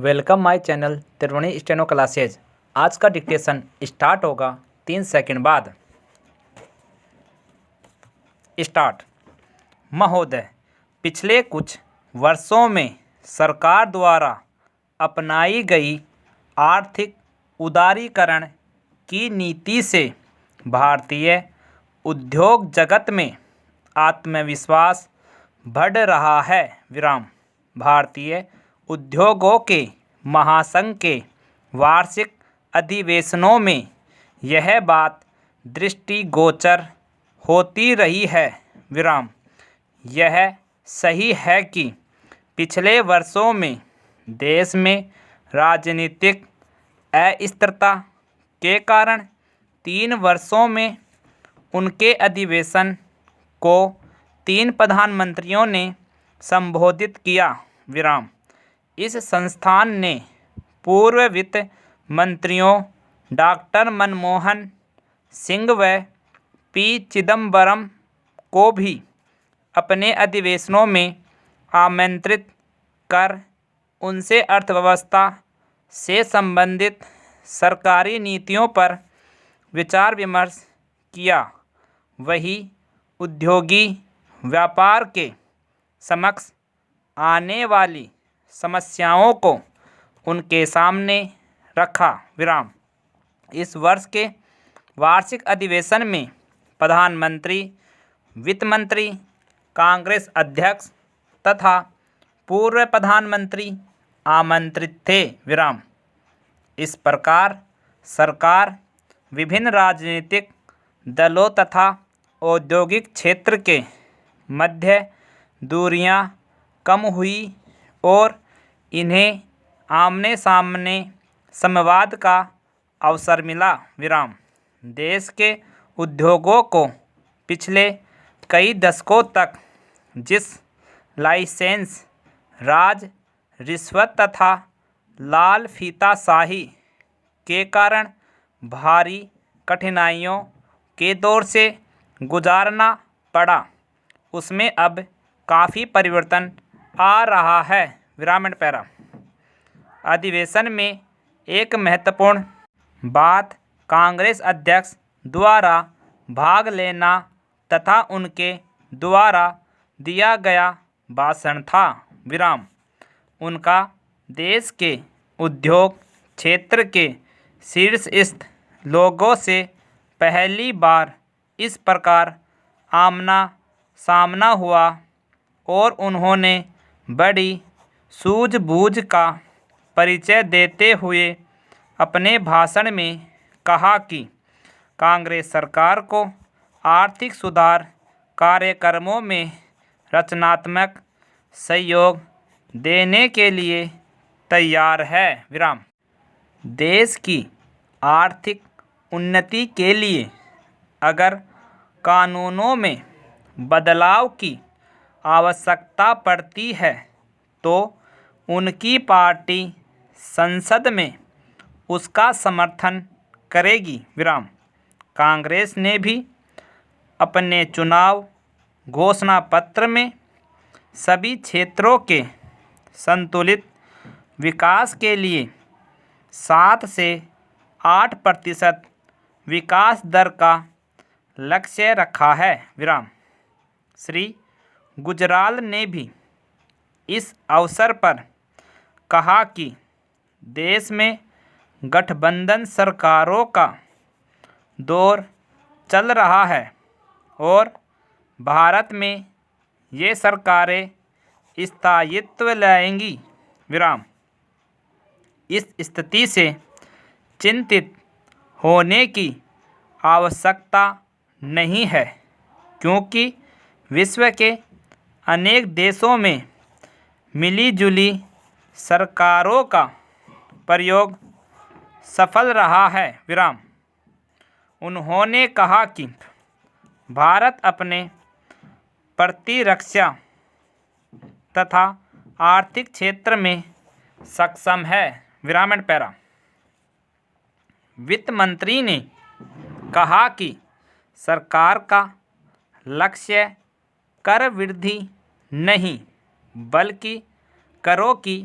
Welcome my channel Triveni steno classes. आज का dictation start होगा 3 सेकंड बाद। स्टार्ट। महोदय, पिछले कुछ वर्षों में सरकार द्वारा अपनाई गई आर्थिक उदारीकरण की नीति से भारतीय उद्योग जगत में आत्मविश्वास बढ़ रहा है। भारतीय उद्योगों के महासंघ के वार्षिक अधिवेशनों में यह बात दृष्टिगोचर होती रही है। यह सही है कि पिछले वर्षों में देश में राजनीतिक अस्थिरता के कारण 3 वर्षों में उनके अधिवेशन को 3 प्रधानमंत्रियों ने संबोधित किया। इस संस्थान ने पूर्व वित्त मंत्रियों डॉक्टर मनमोहन सिंह व पी चिदम्बरम को भी अपने अधिवेशनों में आमंत्रित कर उनसे अर्थव्यवस्था से संबंधित सरकारी नीतियों पर विचार विमर्श किया। वही उद्योगी व्यापार के समक्ष आने वाली समस्याओं को उनके सामने रखा। इस वर्ष के वार्षिक अधिवेशन में प्रधानमंत्री, वित्त मंत्री, कांग्रेस अध्यक्ष तथा पूर्व प्रधानमंत्री आमंत्रित थे। इस प्रकार सरकार विभिन्न राजनीतिक दलों तथा औद्योगिक क्षेत्र के मध्य दूरियां कम हुई और इन्हें आमने सामने संवाद का अवसर मिला। देश के उद्योगों को पिछले कई दशकों तक जिस लाइसेंस राज, रिश्वत तथा लाल फीताशाही के कारण भारी कठिनाइयों के दौर से गुजारना पड़ा, उसमें अब काफ़ी परिवर्तन आ रहा है। अधिवेशन में एक महत्वपूर्ण बात कांग्रेस अध्यक्ष द्वारा भाग लेना तथा उनके द्वारा दिया गया भाषण था। उनका देश के उद्योग क्षेत्र के शीर्षस्थ लोगों से पहली बार इस प्रकार आमना सामना हुआ और उन्होंने बड़ी सूझबूझ का परिचय देते हुए अपने भाषण में कहा कि कांग्रेस सरकार को आर्थिक सुधार कार्यक्रमों में रचनात्मक सहयोग देने के लिए तैयार है। देश की आर्थिक उन्नति के लिए अगर कानूनों में बदलाव की आवश्यकता पड़ती है तो उनकी पार्टी संसद में उसका समर्थन करेगी। कांग्रेस ने भी अपने चुनाव घोषणा पत्र में सभी क्षेत्रों के संतुलित विकास के लिए 7 से 8% विकास दर का लक्ष्य रखा है। श्री गुजराल ने भी इस अवसर पर कहा कि देश में गठबंधन सरकारों का दौर चल रहा है और भारत में ये सरकारें स्थायित्व लाएंगी। इस स्थिति से चिंतित होने की आवश्यकता नहीं है, क्योंकि विश्व के अनेक देशों में मिलीजुली सरकारों का प्रयोग सफल रहा है। उन्होंने कहा कि भारत अपने प्रतिरक्षा तथा आर्थिक क्षेत्र में सक्षम है। वित्त मंत्री ने कहा कि सरकार का लक्ष्य कर वृद्धि नहीं बल्कि करों की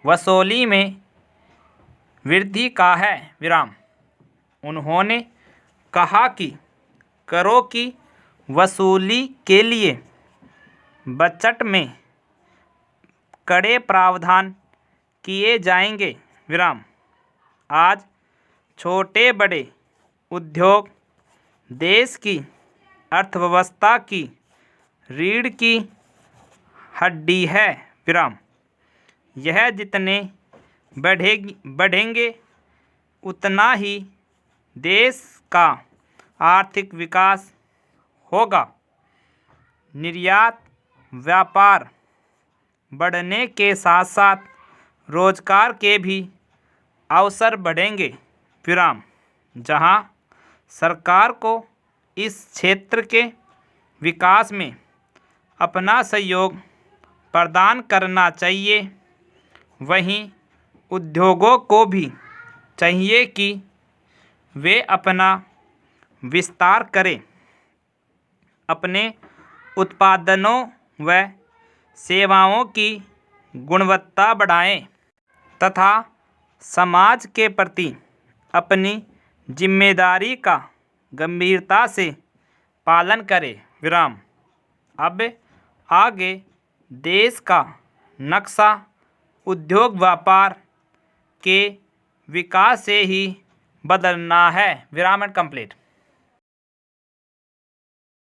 वसूली में वृद्धि का है विराम। उन्होंने कहा कि करों की वसूली के लिए बजट में कड़े प्रावधान किए जाएंगे विराम। आज छोटे बड़े उद्योग देश की अर्थव्यवस्था की रीढ़ की हड्डी है विराम। यह जितने बढ़ेंगे उतना ही देश का आर्थिक विकास होगा। निर्यात व्यापार बढ़ने के साथ साथ रोजगार के भी अवसर बढ़ेंगे विराम। जहां सरकार को इस क्षेत्र के विकास में अपना सहयोग प्रदान करना चाहिए, वहीं उद्योगों को भी चाहिए कि वे अपना विस्तार करें, अपने उत्पादनों व सेवाओं की गुणवत्ता बढ़ाएं तथा समाज के प्रति अपनी जिम्मेदारी का गंभीरता से पालन करें विराम। अब आगे देश का नक्शा उद्योग व्यापार के विकास से ही बदलना है विराम एंड कंप्लीट।